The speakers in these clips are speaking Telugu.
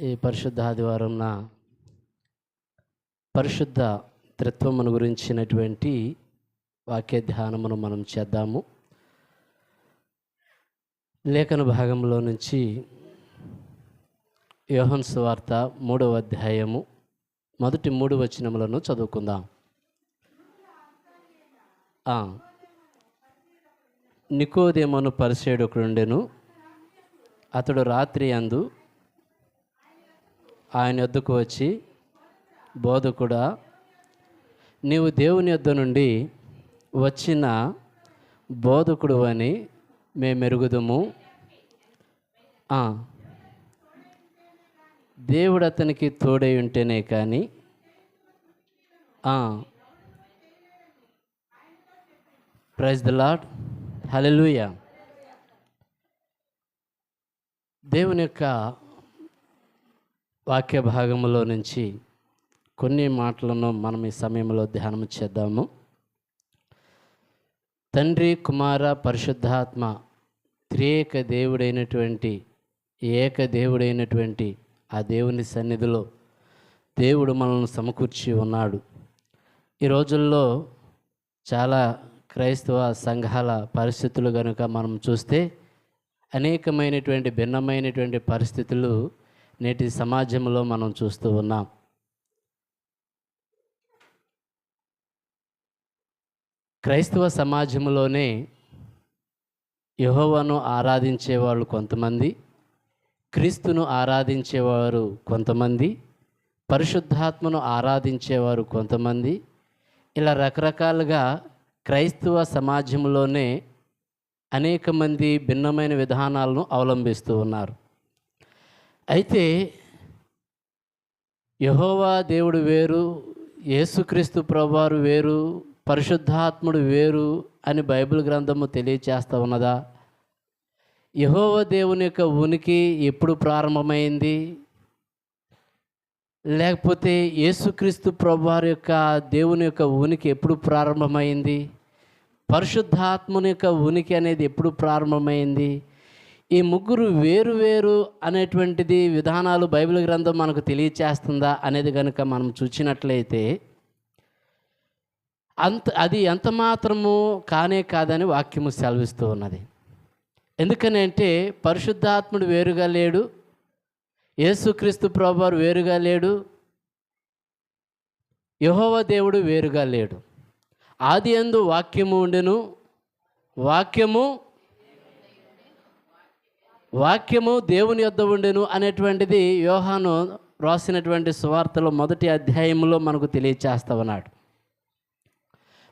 ఈ పరిశుద్ధ ఆదివారంన పరిశుద్ధ త్రిత్వమును గురించినటువంటి వాక్య ధ్యానమును మనం చేద్దాము. లేఖన భాగంలో నుంచి యోహాను సువార్త 3వ అధ్యాయము మొదటి 3 వచనములను చదువుకుందాం. నికోదేమను పరిసేయకుడుండెను. అతడు రాత్రి అందు ఆయన యొద్దకు వచ్చి, బోధకుడా, నీవు దేవుని యొద్ద నుండి వచ్చిన బోధకుడు అని మేమెరుగుదుము. దేవుడు అతనికి తోడై ఉంటేనే కానీ ప్రైజ్ ది లార్డ్, హల్లెలూయా. దేవుని యొక్క వాక్య భాగములో నుంచి కొన్ని మాటలను మనం ఈ సమయంలో ధ్యానం చేద్దాము. తండ్రి, కుమార, పరిశుద్ధాత్మ త్రియేక దేవుడైనటువంటి ఏక దేవుడైనటువంటి ఆ దేవుని సన్నిధిలో దేవుడు మనల్ని సమకూర్చి ఉన్నాడు. ఈ రోజుల్లో చాలా క్రైస్తవ సంఘాల పరిస్థితులు కనుక మనం చూస్తే అనేకమైనటువంటి భిన్నమైనటువంటి పరిస్థితులు నేటి సమాజంలో మనం చూస్తూ ఉన్నాం. క్రైస్తవ సమాజంలోనే యెహోవాను ఆరాధించేవాళ్ళు కొంతమంది, క్రీస్తును ఆరాధించేవారు కొంతమంది, పరిశుద్ధాత్మను ఆరాధించేవారు కొంతమంది, ఇలా రకరకాలుగా క్రైస్తవ సమాజంలోనే అనేక మంది భిన్నమైన విధానాలను అవలంబిస్తూ ఉన్నారు. అయితే యెహోవా దేవుడు వేరు, యేసుక్రీస్తు ప్రభువారు వేరు, పరిశుద్ధాత్ముడు వేరు అని బైబిల్ గ్రంథము తెలియచేస్తూ ఉన్నదా? యెహోవా దేవుని యొక్క ఉనికి ఎప్పుడు ప్రారంభమైంది? లేకపోతే యేసుక్రీస్తు ప్రభువారి యొక్క దేవుని యొక్క ఉనికి ఎప్పుడు ప్రారంభమైంది? పరిశుద్ధాత్మని యొక్క ఉనికి అనేది ఎప్పుడు ప్రారంభమైంది? ఈ ముగ్గురు వేరు వేరు అనేటువంటిది విధానాలు బైబిల్ గ్రంథం మనకు తెలియచేస్తుందా అనేది కనుక మనం చూసినట్లయితే అది ఎంత మాత్రము కానే కాదని వాక్యము సెలవిస్తూ ఉన్నది. ఎందుకనంటే పరిశుద్ధాత్ముడు వేరుగా లేడు, యేసుక్రీస్తు ప్రభువారు వేరుగా లేడు, యెహోవా దేవుడు వేరుగా లేడు. ఆదియందు వాక్యము ఉండెను, వాక్యము దేవుని యొద్ద ఉండెను అనేటువంటిది యోహాను రాసినటువంటి సువార్తలో 1వ అధ్యాయంలో మనకు తెలియచేస్తా ఉన్నాడు.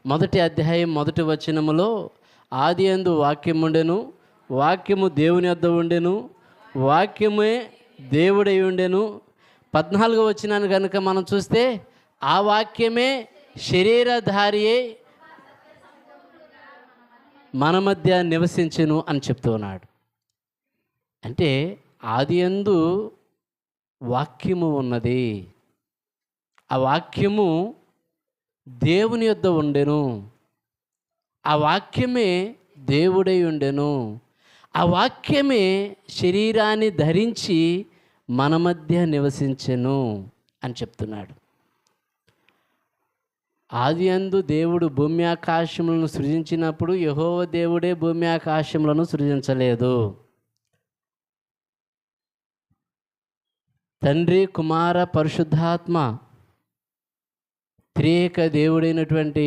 1వ అధ్యాయం 1వ వచనములో ఆదియందు వాక్యము ఉండెను, వాక్యము దేవుని యొద్ద ఉండెను, వాక్యమే దేవుడై ఉండెను. 14వ వచనాన్ని కనుక మనం చూస్తే ఆ వాక్యమే శరీరధారి మన మధ్య నివసించెను అని చెప్తూ ఉన్నాడు. అంటే ఆదియందు వాక్యము ఉన్నది, ఆ వాక్యము దేవుని యొద్ద ఉండెను, ఆ వాక్యమే దేవుడై ఉండెను, ఆ వాక్యమే శరీరాన్ని ధరించి మన మధ్య నివసించెను అని చెప్తున్నాడు. ఆదియందు దేవుడు భూమి ఆకాశములను సృజించినప్పుడు యెహోవా దేవుడే భూమి ఆకాశములను సృజించలేదు. తండ్రి, కుమార, పరిశుద్ధాత్మ త్రియేక దేవుడైనటువంటి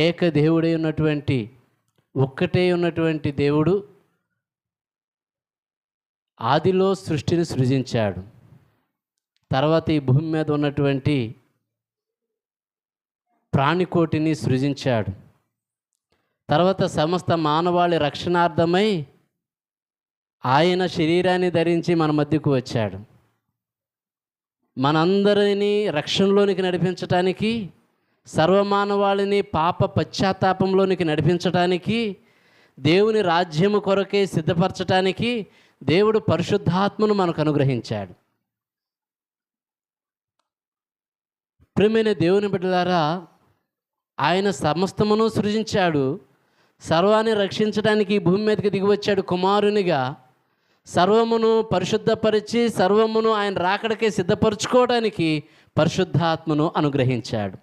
ఏక దేవుడై ఉన్నటువంటి ఒక్కటే ఉన్నటువంటి దేవుడు ఆదిలో సృష్టిని సృజించాడు. తర్వాత ఈ భూమి మీద ఉన్నటువంటి ప్రాణికోటిని సృజించాడు. తర్వాత సమస్త మానవాళి రక్షణార్థమై ఆయన శరీరాన్ని ధరించి మన మధ్యకు వచ్చాడు. మనందరినీ రక్షణలోనికి నడిపించటానికి, సర్వమానవాళిని పాప పశ్చాత్తాపంలోనికి నడిపించటానికి, దేవుని రాజ్యము కొరకే సిద్ధపరచటానికి దేవుడు పరిశుద్ధాత్మను మనకు అనుగ్రహించాడు. ప్రియమైన దేవుని బిడ్డలారా, ఆయన సమస్తమును సృజించాడు, సర్వాన్ని రక్షించడానికి ఈ భూమి మీదకి దిగి వచ్చాడు కుమారునిగా. సర్వమును పరిశుద్ధపరిచి సర్వమును ఆయన రాకడకే సిద్ధపరచుకోవడానికి పరిశుద్ధాత్మను అనుగ్రహించాడు.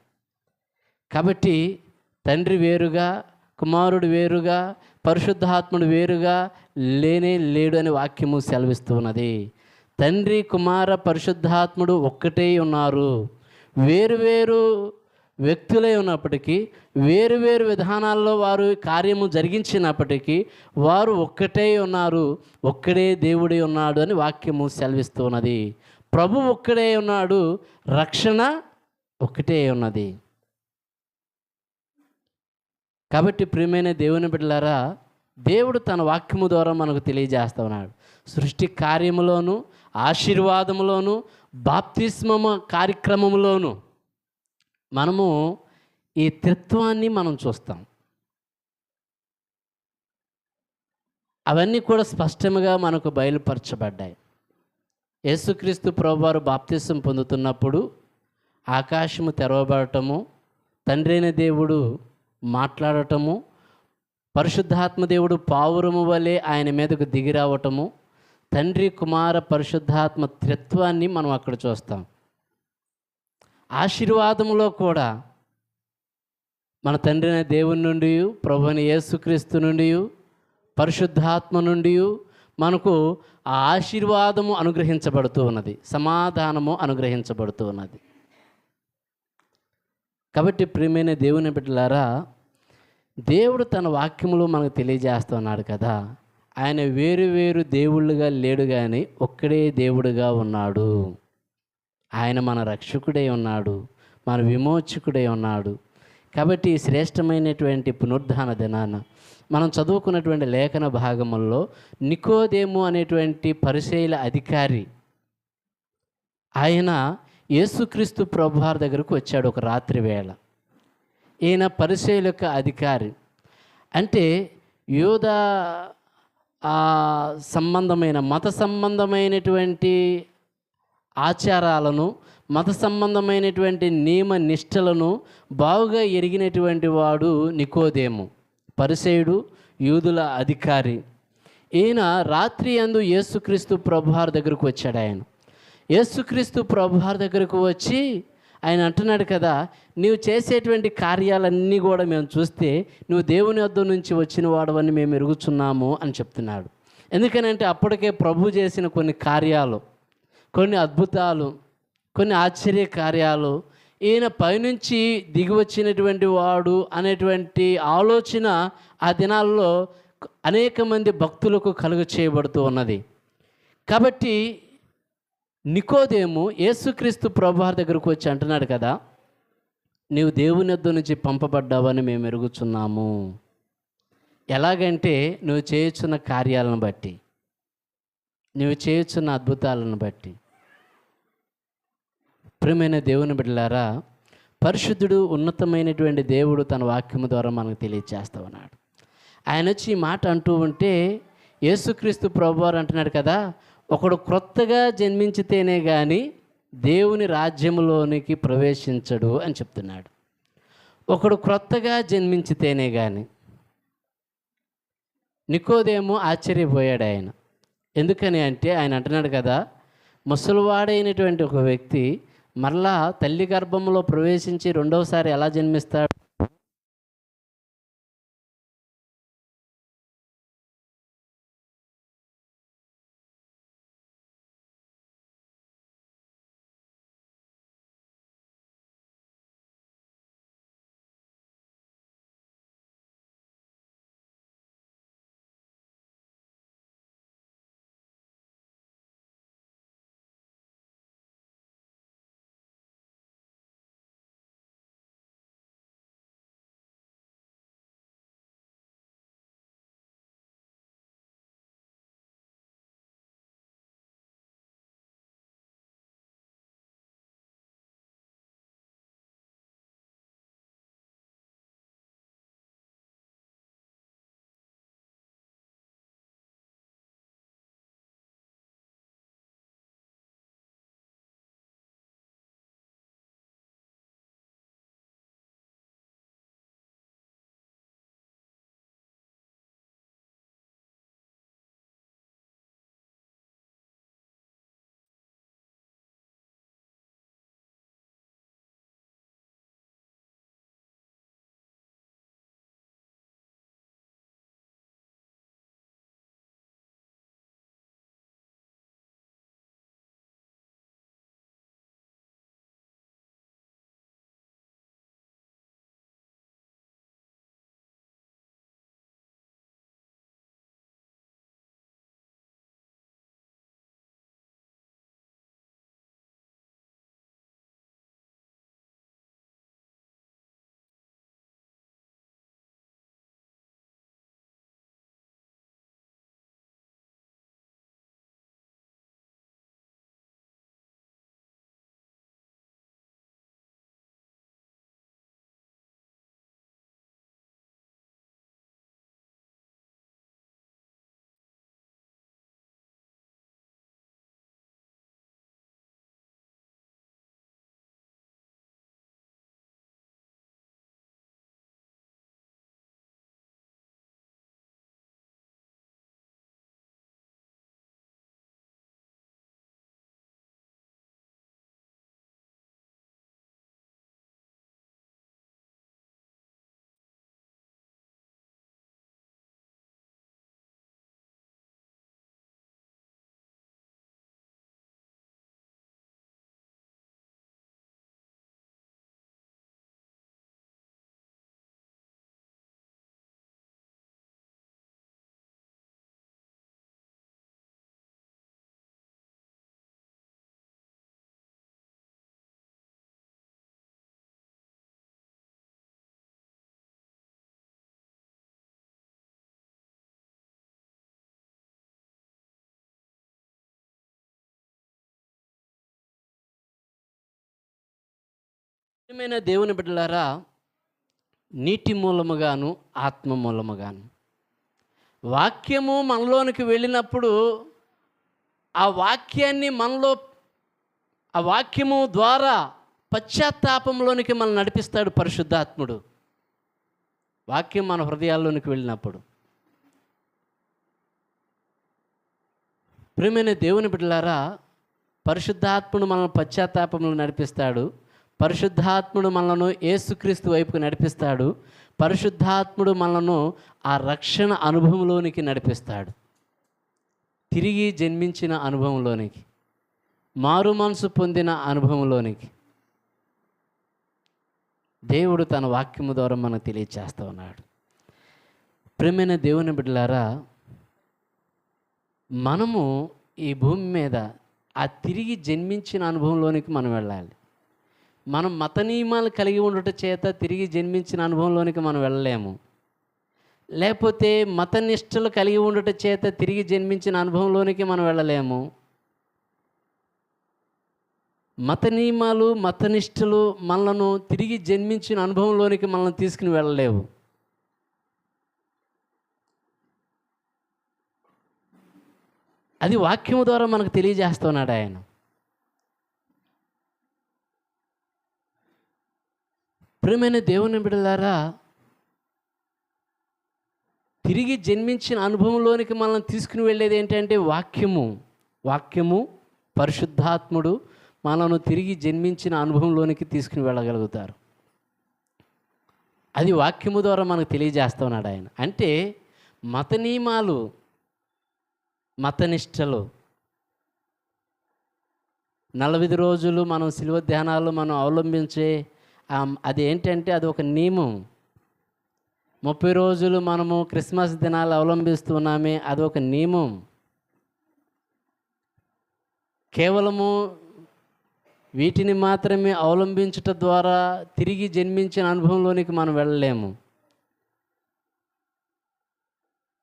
కాబట్టి తండ్రి వేరుగా, కుమారుడు వేరుగా, పరిశుద్ధాత్ముడు వేరుగా లేనే లేడు అని వాక్యము సెలవిస్తూ ఉన్నది. తండ్రి, కుమార, పరిశుద్ధాత్ముడు ఒక్కటే ఉన్నారు. వేరువేరు వ్యక్తులై ఉన్నప్పటికీ, వేరువేరు విధానాల్లో వారు కార్యము జరిగించినప్పటికీ వారు ఒక్కటే ఉన్నారు. ఒక్కడే దేవుడే ఉన్నాడు అని వాక్యము సెలవిస్తూ ఉన్నది. ప్రభు ఒక్కడే ఉన్నాడు, రక్షణ ఒక్కటే ఉన్నది. కాబట్టి ప్రియమైన దేవుని బిడ్డలారా, దేవుడు తన వాక్యము ద్వారా మనకు తెలియజేస్తా ఉన్నాడు. సృష్టి కార్యములోను, ఆశీర్వాదములోను, బాప్తిస్మము కార్యక్రమంలోను మనము ఈ త్రిత్వాన్ని మనం చూస్తాం. అవన్నీ కూడా స్పష్టంగా మనకు బయలుపరచబడ్డాయి. యేసుక్రీస్తు ప్రభువారు బాప్తిస్మం పొందుతున్నప్పుడు ఆకాశము తెరవబడటము, తండ్రి అయిన దేవుడు మాట్లాడటము, పరిశుద్ధాత్మ దేవుడు పావురము వలె ఆయన మీదకు దిగిరావటము, తండ్రి, కుమార, పరిశుద్ధాత్మ త్రిత్వాన్ని మనం అక్కడ చూస్తాం. ఆశీర్వాదములో కూడా మన తండ్రి అయిన దేవుని నుండి, ప్రభువైన యేసుక్రీస్తు నుండి, పరిశుద్ధాత్మ నుండి మనకు ఆ ఆశీర్వాదము అనుగ్రహించబడుతూ ఉన్నది, సమాధానము అనుగ్రహించబడుతూ ఉన్నది. కాబట్టి ప్రియమైన దేవుని బిడ్డలారా, దేవుడు తన వాక్యములో మనకు తెలియజేస్తున్నాడు కదా, ఆయన వేరు వేరు దేవుళ్ళుగా లేడు కానీ ఒక్కడే దేవుడుగా ఉన్నాడు. ఆయన మన రక్షకుడై ఉన్నాడు, మన విమోచకుడై ఉన్నాడు. కాబట్టి ఈ శ్రేష్టమైనటువంటి పునరుద్ధాన దినాన మనం చదువుకున్నటువంటి లేఖన భాగముల్లో నికోదేము అనేటువంటి పరిసయ్యుల అధికారి, ఆయన యేసుక్రీస్తు ప్రభువారి దగ్గరకు వచ్చాడు ఒక రాత్రి వేళ. ఈయన పరిసయ్యుల యొక్క అధికారి. అంటే యూదా సంబంధమైన మత సంబంధమైనటువంటి ఆచారాలను, మత సంబంధమైనటువంటి నియమ నిష్టలను బాగుగా ఎరిగినటువంటి వాడు నికోదేము, పరిసయ్యుడు, యూదుల అధికారి. ఈయన రాత్రి యందు యేసుక్రీస్తు ప్రభువారి దగ్గరకు వచ్చాడు. ఆయన యేసుక్రీస్తు ప్రభువారి దగ్గరకు వచ్చి ఆయన అంటున్నాడు కదా, నీవు చేసేటువంటి కార్యాలన్నీ కూడా మేము చూస్తే నువ్వు దేవుని వద్ద నుంచి వచ్చిన వాడవని మేము ఎరుగుచున్నాము అని చెప్తున్నాడు. ఎందుకనంటే అప్పటికే ప్రభు చేసిన కొన్ని కార్యాలు, కొన్ని అద్భుతాలు, కొన్ని ఆశ్చర్య కార్యాలు, ఈయన పైనుంచి దిగి వచ్చినటువంటి వాడు అనేటువంటి ఆలోచన ఆ దినాల్లో అనేక మంది భక్తులకు కలుగ చేయబడుతూ ఉన్నది. కాబట్టి నికోదేము యేసుక్రీస్తు ప్రభువారి దగ్గరకు వచ్చి అంటున్నాడు కదా, నీవు దేవుని యొద్ద నుంచి పంపబడ్డావని మేము ఎరుగుచున్నాము. ఎలాగంటే నువ్వు చేయుచున్న కార్యాలను బట్టి, నువ్వు చేయుచున్న అద్భుతాలను బట్టి. ప్రియమైన దేవుని బిడ్డలారా, పరిశుద్ధుడు, ఉన్నతమైనటువంటి దేవుడు తన వాక్యము ద్వారా మనకు తెలియజేస్తా ఉన్నాడు. ఆయన వచ్చి ఈ మాట అంటూ ఉంటే యేసుక్రీస్తు ప్రభువారు అంటున్నాడు కదా, ఒకడు క్రొత్తగా జన్మించితేనే కానీ దేవుని రాజ్యములోనికి ప్రవేశించడు అని చెప్తున్నాడు. ఒకడు క్రొత్తగా జన్మించితేనే కానీ. నికోదేము ఆశ్చర్యపోయాడు ఆయన. ఎందుకని అంటే ఆయన అంటున్నాడు కదా, ముసలివాడైనటువంటి ఒక వ్యక్తి మరలా తల్లి గర్భంలో ప్రవేశించి రెండవసారి ఎలా జన్మిస్తాడు? ప్రియమైన దేవుని బిడ్డలారా, నీటి మూలముగాను ఆత్మ మూలముగాను వాక్యము మనలోనికి వెళ్ళినప్పుడు ఆ వాక్యాన్ని మనలో ఆ వాక్యము ద్వారా పశ్చాత్తాపంలోనికి మనం నడిపిస్తాడు పరిశుద్ధాత్ముడు. వాక్యం మన హృదయాల్లోనికి వెళ్ళినప్పుడు. ప్రియమైన దేవుని బిడ్డలారా, పరిశుద్ధాత్ముడు మనల్ని పశ్చాత్తాపంలో నడిపిస్తాడు. పరిశుద్ధాత్ముడు మనలను యేసుక్రీస్తు వైపుకు నడిపిస్తాడు. పరిశుద్ధాత్ముడు మనలను ఆ రక్షణ అనుభవంలోనికి నడిపిస్తాడు. తిరిగి జన్మించిన అనుభవంలోనికి, మారు మనసు పొందిన అనుభవంలోనికి దేవుడు తన వాక్యము ద్వారా మనకు తెలియచేస్తూ ఉన్నాడు. ప్రియమైన దేవుని బిడ్డలారా, మనము ఈ భూమి మీద ఆ తిరిగి జన్మించిన అనుభవంలోనికి మనం వెళ్ళాలి. మనం మత నియమాలు కలిగి ఉండటం చేత తిరిగి జన్మించిన అనుభవంలోనికి మనం వెళ్ళలేము. లేకపోతే మత నిష్టలు కలిగి ఉండటం చేత తిరిగి జన్మించిన అనుభవంలోనికి మనం వెళ్ళలేము. మత నియమాలు, మత నిష్టలు మనలను తిరిగి జన్మించిన అనుభవంలోనికి మనల్ని తీసుకుని వెళ్ళలేవు. అది వాక్యము ద్వారా మనకు తెలియజేస్తున్నాడు ఆయన. ప్రియమైన దేవుని బిడ్డలారా, తిరిగి జన్మించిన అనుభవంలోనికి మనల్ని తీసుకుని వెళ్ళేది ఏంటంటే వాక్యము పరిశుద్ధాత్ముడు మనను తిరిగి జన్మించిన అనుభవంలోనికి తీసుకుని వెళ్ళగలుగుతారు. అది వాక్యము ద్వారా మనకు తెలియజేస్తున్నాడు ఆయన. అంటే మత నియమాలు, మతనిష్టలు, 40 రోజులు మనం శిలువ ధ్యానాలు మనం అవలంబించే అది ఏంటంటే అది ఒక నియమం. 30 రోజులు మనము క్రిస్మస్ దినాలు అవలంబిస్తున్నామే, అది ఒక నియమం. కేవలము వీటిని మాత్రమే అవలంబించటం ద్వారా తిరిగి జన్మించిన అనుభవంలోనికి మనం వెళ్ళలేము.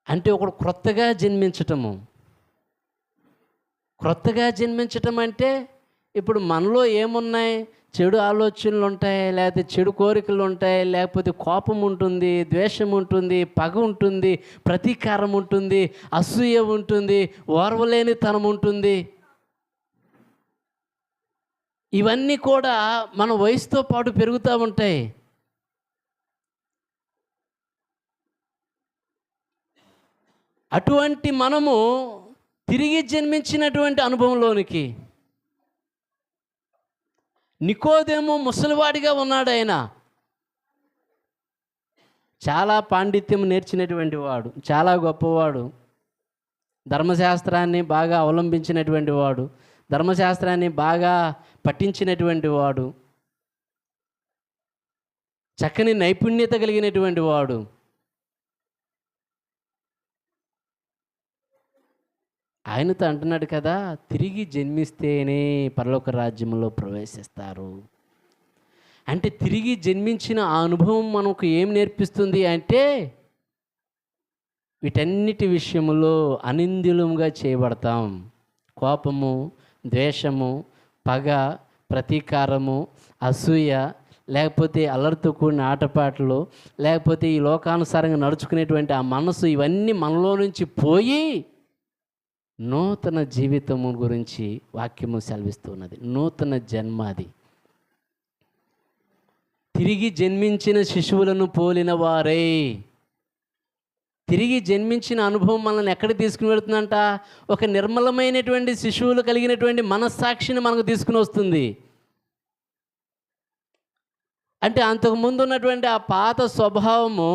అంటే ఒకడు క్రొత్తగా జన్మించటం అంటే ఇప్పుడు మనలో ఏమున్నాయి? చెడు ఆలోచనలు ఉంటాయి, లేకపోతే చెడు కోరికలు ఉంటాయి, లేకపోతే కోపం ఉంటుంది, ద్వేషం ఉంటుంది, పగ ఉంటుంది, ప్రతీకారం ఉంటుంది, అసూయ ఉంటుంది, ఓర్వలేనితనం ఉంటుంది. ఇవన్నీ కూడా మన వయసుతో పాటు పెరుగుతూ ఉంటాయి. అటువంటి మనము తిరిగి జన్మించినటువంటి అనుభవంలోనికి, నికోదేము ముసలివాడిగా ఉన్నాడు. ఆయన చాలా పాండిత్యం నేర్చినటువంటి వాడు, చాలా గొప్పవాడు, ధర్మశాస్త్రాన్ని బాగా అవలంబించినటువంటి వాడు, ధర్మశాస్త్రాన్ని బాగా పఠించినటువంటి వాడు, చక్కని నైపుణ్యత కలిగినటువంటి వాడు. ఆయనతో అంటున్నాడు కదా, తిరిగి జన్మిస్తేనే పరలోక రాజ్యంలో ప్రవేశిస్తారు. అంటే తిరిగి జన్మించిన ఆ అనుభవం మనకు ఏం నేర్పిస్తుంది అంటే, వీటన్నిటి విషయంలో అనింద్యులముగా చేయబడతాం. కోపము, ద్వేషము, పగ, ప్రతీకారము, అసూయ, లేకపోతే అల్లరితో కూడిన ఆటపాటలు, లేకపోతే ఈ లోకానుసారంగా నడుచుకునేటువంటి ఆ మనసు, ఇవన్నీ మనలో నుంచి పోయి నూతన జీవితము గురించి వాక్యము సెలవిస్తున్నది. నూతన జన్మ అది. తిరిగి జన్మించిన శిశువులను పోలిన వారే. తిరిగి జన్మించిన అనుభవం మనల్ని ఎక్కడికి తీసుకుని వెళుతుందంట? ఒక నిర్మలమైనటువంటి శిశువులు కలిగినటువంటి మనస్సాక్షిని మనకు తీసుకుని వస్తుంది. అంటే అంతకుముందు ఉన్నటువంటి ఆ పాత స్వభావము,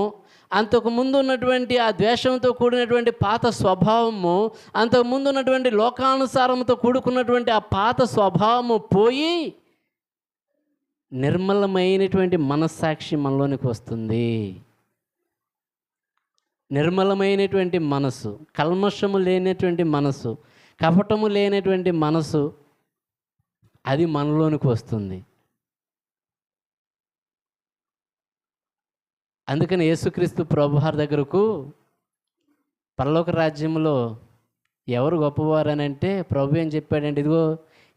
అంతకుముందు ఉన్నటువంటి ఆ ద్వేషంతో కూడినటువంటి పాత స్వభావము, అంతకుముందు ఉన్నటువంటి లోకానుసారంతో కూడుకున్నటువంటి ఆ పాత స్వభావము పోయి నిర్మలమైనటువంటి మనస్సాక్షి మనలోనికి వస్తుంది. నిర్మలమైనటువంటి మనసు, కల్మషము లేనటువంటి మనసు, కపటము లేనటువంటి మనసు, అది మనలోనికి వస్తుంది. అందుకని యేసుక్రీస్తు ప్రభువారి దగ్గరకు పరలోక రాజ్యంలో ఎవరు గొప్పవారు అని అంటే, ప్రభు ఏం చెప్పాడంటే, ఇదిగో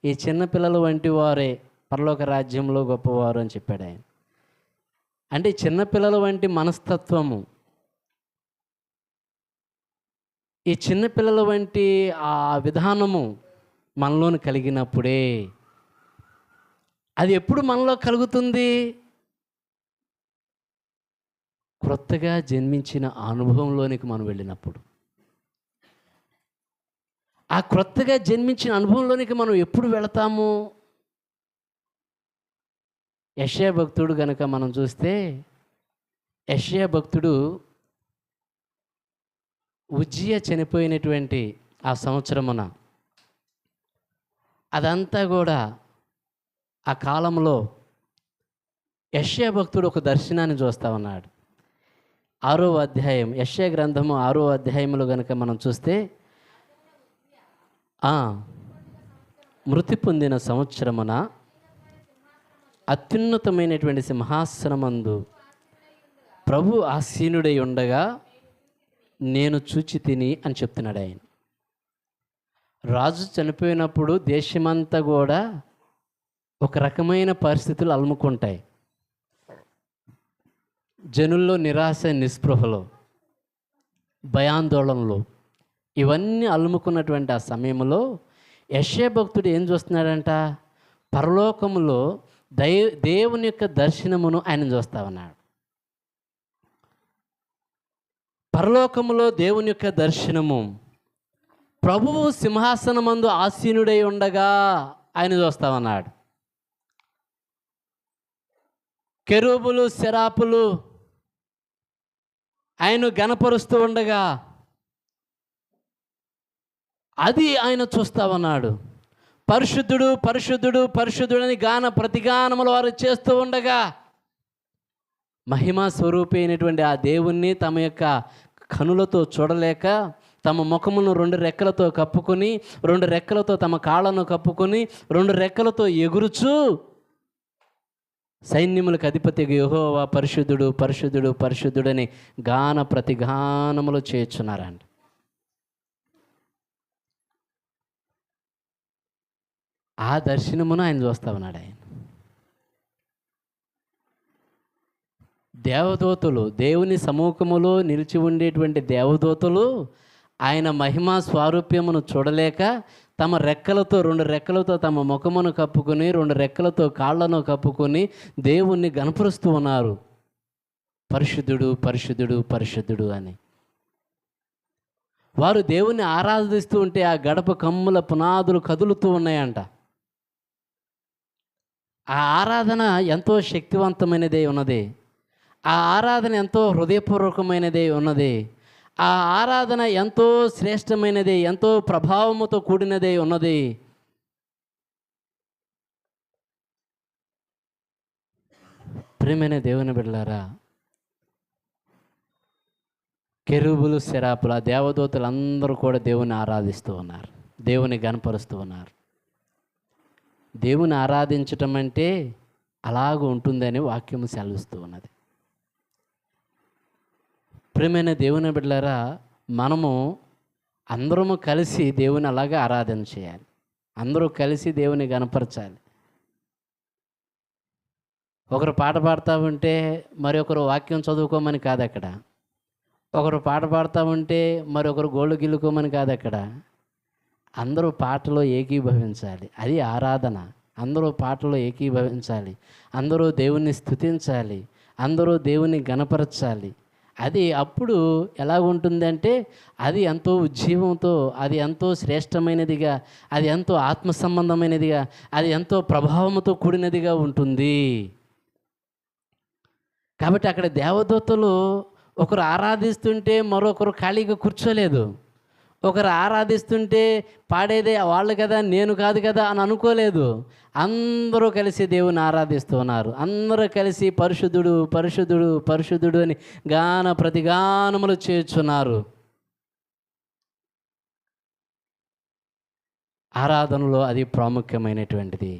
ఈ చిన్నపిల్లల వంటి వారే పరలోక రాజ్యంలో గొప్పవారు అని చెప్పాడు ఆయన. అంటే చిన్నపిల్లల వంటి మనస్తత్వము, ఈ చిన్నపిల్లల వంటి ఆ విధానము మనలోని కలిగినప్పుడే, అది ఎప్పుడు మనలో కలుగుతుంది? క్రొత్తగా జన్మించిన అనుభవంలోనికి మనం వెళ్ళినప్పుడు. ఆ క్రొత్తగా జన్మించిన అనుభవంలోనికి మనం ఎప్పుడు వెళతాము? యెషయా భక్తుడు గనక మనం చూస్తే, యెషయా భక్తుడు ఉజ్జియా చనిపోయినటువంటి ఆ సంవత్సరమున అదంతా కూడా ఆ కాలంలో యెషయా భక్తుడు ఒక దర్శనాన్ని చూస్తా ఉన్నాడు. 6వ అధ్యాయం, యెషయా గ్రంథము 6వ అధ్యాయంలో కనుక మనం చూస్తే, మృతి పొందిన సంవత్సరమున అత్యున్నతమైనటువంటి సింహాసనమందు ప్రభు ఆసీనుడై ఉండగా నేను చూచి తిని అని చెప్తున్నాడు ఆయన. రాజు చనిపోయినప్పుడు దేశమంతా కూడా ఒక రకమైన పరిస్థితులు అలుముకుంటాయి. జనుల్లో నిరాశ, నిస్పృహలో, భయాందోళనలు ఇవన్నీ అలుముకున్నటువంటి ఆ సమయంలో యెషయా భక్తుడు ఏం చూస్తున్నాడంట? పరలోకములో దేవుని యొక్క దర్శనమును ఆయన చూస్తా ఉన్నాడు. పరలోకములో దేవుని యొక్క దర్శనము, ప్రభువు సింహాసనమందు ఆసీనుడై ఉండగా ఆయన చూస్తా ఉన్నాడు. కెరూబులు, సెరాపులు ఆయన గణపరుస్తూ ఉండగా అది ఆయన చూస్తా ఉన్నాడు. పరిశుద్ధుడు, పరిశుద్ధుడు, పరిశుద్ధుడని గాన ప్రతిగానములు వారు చేస్తూ ఉండగా మహిమా స్వరూపి అయినటువంటి ఆ దేవుణ్ణి తమ యొక్క కనులతో చూడలేక తమ ముఖమును 2 రెక్కలతో కప్పుకొని, 2 రెక్కలతో తమ కాళ్ళను కప్పుకొని, 2 రెక్కలతో ఎగురుచూ సైన్యములకు అధిపతిగా యెహోవా పరిశుద్ధుడు, పరిశుద్ధుడు, పరిశుద్ధుడని గాన ప్రతిగానములు చేయుచున్నారండి. ఆ దర్శనమును ఆయన చూస్తా ఉన్నాడు. ఆయన దేవదూతలు, దేవుని సముఖములో నిలిచి ఉండేటువంటి దేవదూతలు ఆయన మహిమా స్వారూప్యమును చూడలేక తమ రెక్కలతో, 2 రెక్కలతో తమ ముఖమును కప్పుకొని, 2 రెక్కలతో కాళ్ళను కప్పుకొని దేవుణ్ణి గణపరుస్తూ ఉన్నారు. పరిశుద్ధుడు, పరిశుద్ధుడు, పరిశుద్ధుడు అని వారు దేవుణ్ణి ఆరాధిస్తూ ఉంటే ఆ గడప కమ్ముల పునాదులు కదులుతూ ఉన్నాయంట. ఆ ఆరాధన ఎంతో శక్తివంతమైనదే ఉన్నది. ఆ ఆరాధన ఎంతో హృదయపూర్వకమైనదే ఉన్నది. ఆ ఆరాధన ఎంతో శ్రేష్టమైనది, ఎంతో ప్రభావముతో కూడినదే ఉన్నది. ప్రియమైన దేవుని బిడ్డలారా, కెరూబులు, సెరాపులు, ఆ దేవదూతలు అందరూ కూడా దేవుని ఆరాధిస్తూ ఉన్నారు, దేవుని గణపరుస్తూ ఉన్నారు. దేవుని ఆరాధించటం అంటే అలాగ ఉంటుందని వాక్యము సెలవిస్తూ ఉన్నది. ప్రియమైన దేవుని బిడ్డలారా, మనము అందరము కలిసి దేవుని అలాగే ఆరాధన చేయాలి. అందరూ కలిసి దేవుని గణపరచాలి. ఒకరు పాట పాడుతూ ఉంటే మరొకరు వాక్యం చదువుకోమని కాదు అక్కడ. ఒకరు పాట పాడుతూ ఉంటే మరొకరు గోళ్ళు గిల్లుకోమని కాదు అక్కడ. అందరూ పాటలో ఏకీభవించాలి. అది ఆరాధన. అందరూ పాటలో ఏకీభవించాలి. అందరూ దేవుణ్ణి స్తుతించాలి. అందరూ దేవుని గణపరచాలి. అది అప్పుడు ఎలా ఉంటుందంటే అది ఎంతో ఉజ్జీవంతో, అది ఎంతో శ్రేష్టమైనదిగా, అది ఎంతో ఆత్మ సంబంధమైనదిగా, అది ఎంతో ప్రభావంతో కూడినదిగా ఉంటుంది. కాబట్టి అక్కడ దేవదూతలు ఒకరు ఆరాధిస్తుంటే మరొకరు ఖాళీగా కూర్చోలేదు. ఒకరు ఆరాధిస్తుంటే పాడేదే వాళ్ళు కదా, నేను కాదు కదా అని అనుకోలేదు. అందరూ కలిసి దేవుని ఆరాధిస్తూ ఉన్నారు. అందరూ కలిసి పరిశుద్ధుడు, పరిశుద్ధుడు, పరిశుద్ధుడు అని గాన ప్రతిగానములు చేయుచున్నారు. ఆరాధనలో అది ప్రాముఖ్యమైనటువంటిది.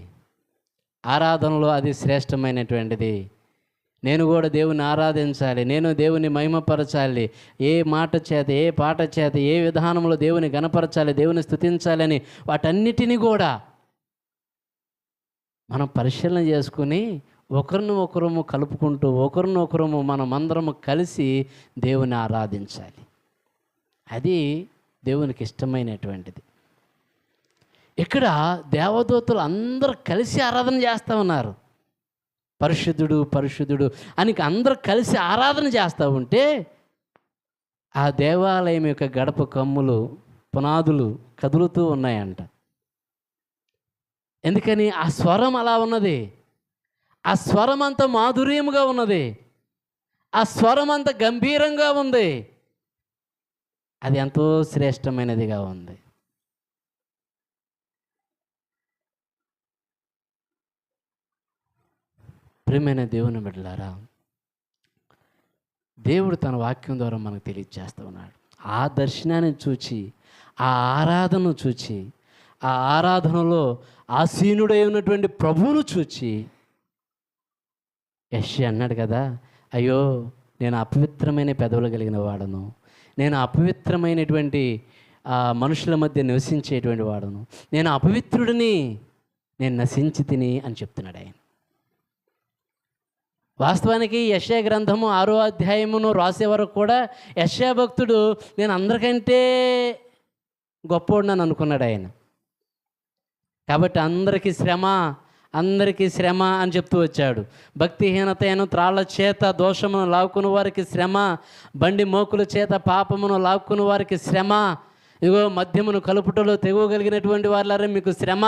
ఆరాధనలో అది శ్రేష్టమైనటువంటిది. నేను కూడా దేవుని ఆరాధించాలి, నేను దేవుని మహిమపరచాలి, ఏ మాట చేత, ఏ పాట చేత, ఏ విధానంలో దేవుని గణపరచాలి, దేవుని స్తుతించాలని వాటన్నిటినీ కూడా మనం పరిశీలన చేసుకుని ఒకరినొకరము కలుపుకుంటూ ఒకరినొకరము మనమందరము కలిసి దేవుని ఆరాధించాలి. అది దేవునికి ఇష్టమైనటువంటిది. ఇక్కడ దేవదూతలు అందరూ కలిసి ఆరాధన చేస్తూ ఉన్నారు. పరిశుద్ధుడు పరిశుద్ధుడు అని అందరూ కలిసి ఆరాధన చేస్తూ ఉంటే ఆ దేవాలయం యొక్క గడప కమ్ములు పునాదులు కదులుతూ ఉన్నాయంట. ఎందుకని? ఆ స్వరం అలా ఉన్నది. ఆ స్వరం అంత మాధుర్యముగా ఉన్నది. ఆ స్వరం అంత గంభీరంగా ఉంది. అది ఎంతో శ్రేష్టమైనదిగా ఉంది. ప్రియమైన దేవుని బిడ్డలారా, దేవుడు తన వాక్యం ద్వారా మనకు తెలియజేస్తూ ఉన్నాడు. ఆ దర్శనాన్ని చూచి, ఆ ఆరాధనను చూచి, ఆ ఆరాధనలో ఆసీనుడై ఉన్నటువంటి ప్రభువును చూచి యెషయా అన్నాడు కదా, అయ్యో నేను అపవిత్రమైన పెదవులు కలిగిన వాడను, నేను అపవిత్రమైనటువంటి మనుషుల మధ్య నివసించేటువంటి వాడను, నేను అపవిత్రుడిని, నేను నశించి తిని అని చెప్తున్నాడు ఆయన. వాస్తవానికి యెషయా గ్రంథము 6వ అధ్యాయమును రాసే వరకు కూడా యెషయా భక్తుడు నేను అందరికంటే గొప్పోడినని అనుకున్నాడు ఆయన. కాబట్టి అందరికీ శ్రమ అని చెప్తూ వచ్చాడు. భక్తిహీనతను త్రాళ్ళ చేత దోషమును లాక్కుని వారికి శ్రమ, బండి మోకుల చేత పాపమును లాక్కుని వారికి శ్రమ, ఇదిగో మద్యమును కలుపుటలో తెగగలిగినటువంటి వాళ్ళారా మీకు శ్రమ,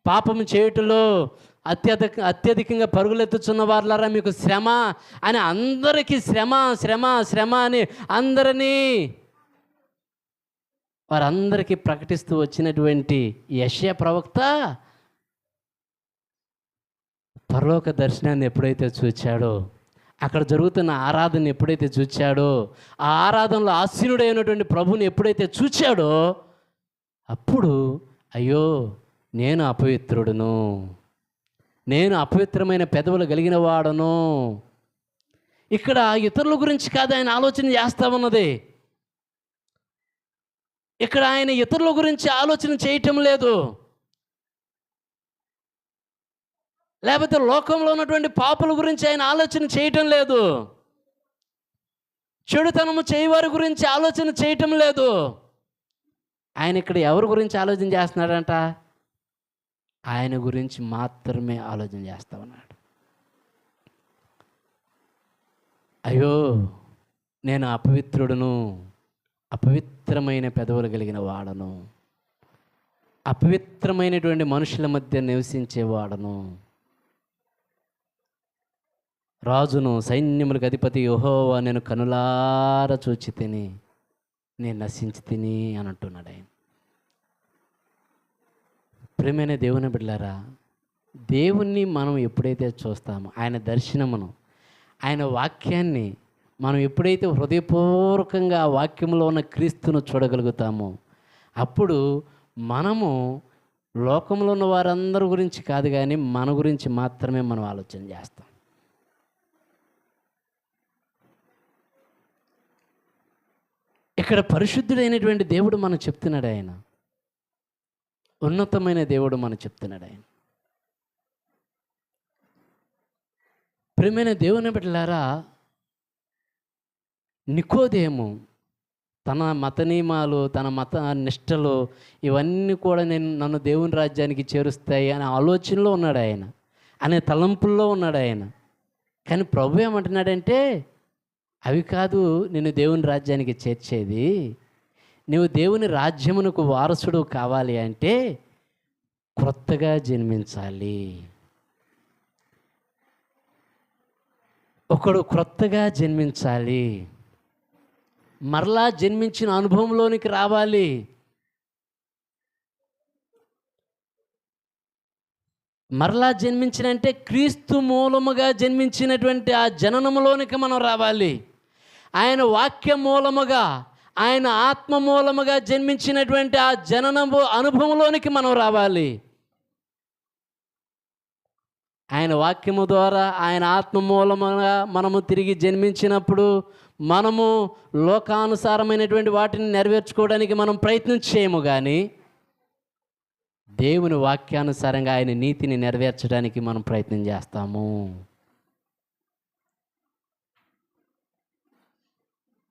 పాపము చేయుటలో అత్యధికంగా పరుగులెత్తుచున్న వాళ్ళారా మీకు శ్రమ అని అందరికీ శ్రమ శ్రమ శ్రమ అని వారందరికీ ప్రకటిస్తూ వచ్చినటువంటి యెషయా ప్రవక్త పరలోక దర్శనాన్ని ఎప్పుడైతే చూచాడో, అక్కడ జరుగుతున్న ఆరాధన ఎప్పుడైతే చూచాడో, ఆ ఆరాధనలో ఆసీనుడైనటువంటి ప్రభుని ఎప్పుడైతే చూచాడో, అప్పుడు అయ్యో నేను అపవిత్రుడును, నేను అపవిత్రమైన పెదవులు కలిగిన వాడను. ఇక్కడ ఇతరుల గురించి కాదు ఆయన ఆలోచన చేస్తా ఉన్నది. ఇక్కడ ఆయన ఇతరుల గురించి ఆలోచన చేయటం లేదు, లేకపోతే లోకంలో ఉన్నటువంటి పాపుల గురించి ఆయన ఆలోచన చేయటం లేదు, చెడుతనము చేయవారి గురించి ఆలోచన చేయటం లేదు. ఆయన ఇక్కడ ఎవరి గురించి ఆలోచన చేస్తున్నాడంట? ఆయన గురించి మాత్రమే ఆలోచన చేస్తా ఉన్నాడు. అయ్యో నేను అపవిత్రుడును, అపవిత్రమైన పెదవులు కలిగిన వాడను, అపవిత్రమైనటువంటి మనుషుల మధ్య నివసించేవాడను, రాజును సైన్యములకు అధిపతి యెహోవా నేను కనులార చూచి తిని నేను నశించి తిని అని అంటున్నాడు ఆయన. ప్రియమైన దేవుని బిడ్డలారా, దేవుణ్ణి మనం ఎప్పుడైతే చూస్తామో, ఆయన దర్శనమును, ఆయన వాక్యాన్ని మనం ఎప్పుడైతే హృదయపూర్వకంగా ఆ వాక్యంలో ఉన్న క్రీస్తును చూడగలుగుతామో, అప్పుడు మనము లోకంలో ఉన్న వారందరి గురించి కాదు కానీ మన గురించి మాత్రమే మనం ఆలోచన చేస్తాం. ఇక్కడ పరిశుద్ధుడైనటువంటి దేవుడు మనం చెప్తున్నాడు, ఆయన ఉన్నతమైన దేవుడు మనం చెప్తున్నాడు ఆయన. ప్రియమైన దేవుని బిడ్డలారా, నికోదేము తన మత నియమాలు, తన మత నిష్టలు ఇవన్నీ కూడా నన్ను దేవుని రాజ్యానికి చేరుస్తాయి అనే ఆలోచనలో ఉన్నాడు ఆయన, అనే తలంపుల్లో ఉన్నాడు ఆయన. కానీ ప్రభు ఏమంటున్నాడంటే, అవి కాదు నిన్ను దేవుని రాజ్యానికి చేర్చేది. నువ్వు దేవుని రాజ్యమునకు వారసుడు కావాలి అంటే క్రొత్తగా జన్మించాలి. ఒకడు క్రొత్తగా జన్మించాలి, మరలా జన్మించిన అనుభవంలోనికి రావాలి. మరలా జన్మించినంటే క్రీస్తు మూలముగా జన్మించినటువంటి ఆ జననములోనికి మనం రావాలి. ఆయన వాక్య మూలముగా, ఆయన ఆత్మ మూలముగా జన్మించినటువంటి ఆ జననము అనుభవంలోనికి మనం రావాలి. ఆయన వాక్యము ద్వారా, ఆయన ఆత్మ మూలముగా మనము తిరిగి జన్మించినప్పుడు మనము లోకానుసారమైనటువంటి వాటిని నెరవేర్చుకోవడానికి మనం ప్రయత్నం చేయము. కానీ దేవుని వాక్యానుసారంగా ఆయన నీతిని నెరవేర్చడానికి మనం ప్రయత్నం చేస్తాము.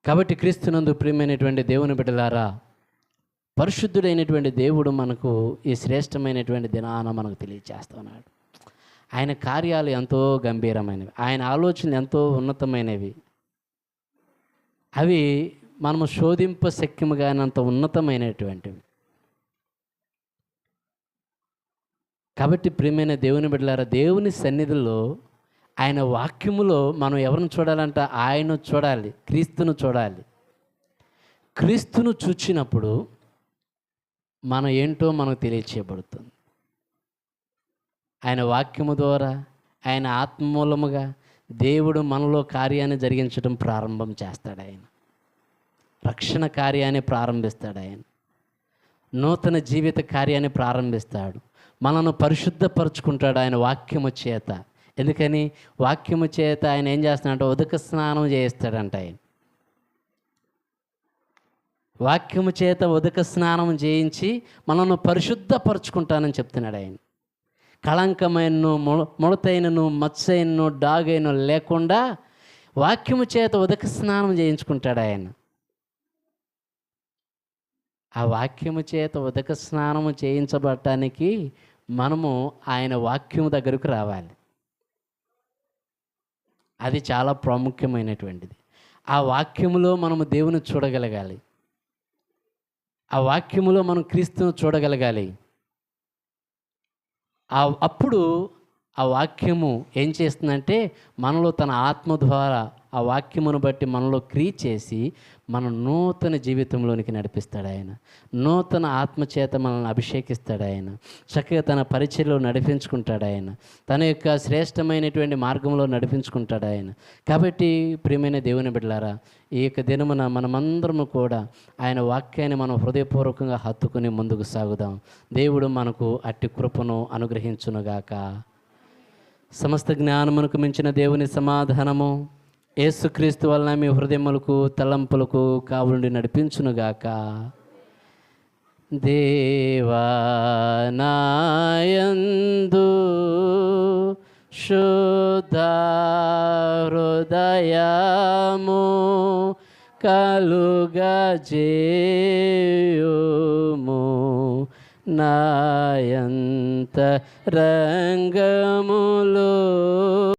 కాబట్టి క్రీస్తునందు ప్రియమైనటువంటి దేవుని బిడ్డలారా, పరిశుద్ధుడైనటువంటి దేవుడు మనకు ఈ శ్రేష్టమైనటువంటి దినాన మనకు తెలియజేస్తున్నాడు. ఆయన కార్యాలు ఎంతో గంభీరమైనవి, ఆయన ఆలోచనలు ఎంతో ఉన్నతమైనవి. అవి మనము శోధింప శక్యముగానంత ఉన్నతమైనటువంటివి. కాబట్టి ప్రియమైన దేవుని బిడ్డలారా, దేవుని సన్నిధిలో ఆయన వాక్యములో మనం ఎవరిని చూడాలంట? ఆయన్ను చూడాలి, క్రీస్తును చూడాలి. క్రీస్తును చూచినప్పుడు మనం ఏంటో మనకు తెలియచేయబడుతుంది. ఆయన వాక్యము ద్వారా, ఆయన ఆత్మమూలముగా దేవుడు మనలో కార్యాన్ని జరిగించడం ప్రారంభం చేస్తాడు. ఆయన రక్షణ కార్యాన్ని ప్రారంభిస్తాడు. ఆయన నూతన జీవిత కార్యాన్ని ప్రారంభిస్తాడు. మనను పరిశుద్ధపరుచుకుంటాడు ఆయన వాక్యము చేత. ఎందుకని? వాక్యము చేత ఆయన ఏం చేస్తాడంటే ఉదక స్నానం చేయిస్తాడంట. ఆయన వాక్యము చేత ఉదక స్నానం చేయించి మనను పరిశుద్ధపరుచుకుంటానని చెప్తున్నాడు. ఆయన కళంకమైనను, ముడతైనను, మచ్చైనను, డాగైన లేకుండా వాక్యము చేత ఉదక స్నానం చేయించుకుంటాడు. ఆయన ఆ వాక్యము చేత ఉదక స్నానము చేయించబడటానికి మనము ఆయన వాక్యము దగ్గరకు రావాలి. అది చాలా ప్రాముఖ్యమైనటువంటిది. ఆ వాక్యములో మనము దేవుని చూడగలగాలి. ఆ వాక్యములో మనం క్రీస్తును చూడగలగాలి. అప్పుడు ఆ వాక్యము ఏం చేస్తుందంటే మనలో తన ఆత్మ ద్వారా ఆ వాక్యమును బట్టి మనలో క్రియ చేసి మన నూతన జీవితంలోనికి నడిపిస్తాడు. ఆయన నూతన ఆత్మచేత మనల్ని అభిషేకిస్తాడు. ఆయన చక్కగా తన పరిచయలో నడిపించుకుంటాడు. ఆయన తన యొక్క శ్రేష్టమైనటువంటి మార్గంలో నడిపించుకుంటాడు. ఆయన కాబట్టి ప్రియమైన దేవుని బిడ్డలారా, ఈ యొక్క దినమున మనమందరము కూడా ఆయన వాక్యాన్ని మనం హృదయపూర్వకంగా హత్తుకుని ముందుకు సాగుదాం. దేవుడు మనకు అట్టి కృపను అనుగ్రహించునుగాక. సమస్త జ్ఞానమునకు మించిన దేవుని సమాధానము యేసుక్రీస్తు వలన మీ హృదయములకు తలంపులకు కావులుండి నడిపించునుగాక. దేవా నాయందు శుద్ధ హృదయము కలుగజేయుము, నాయంత రంగములో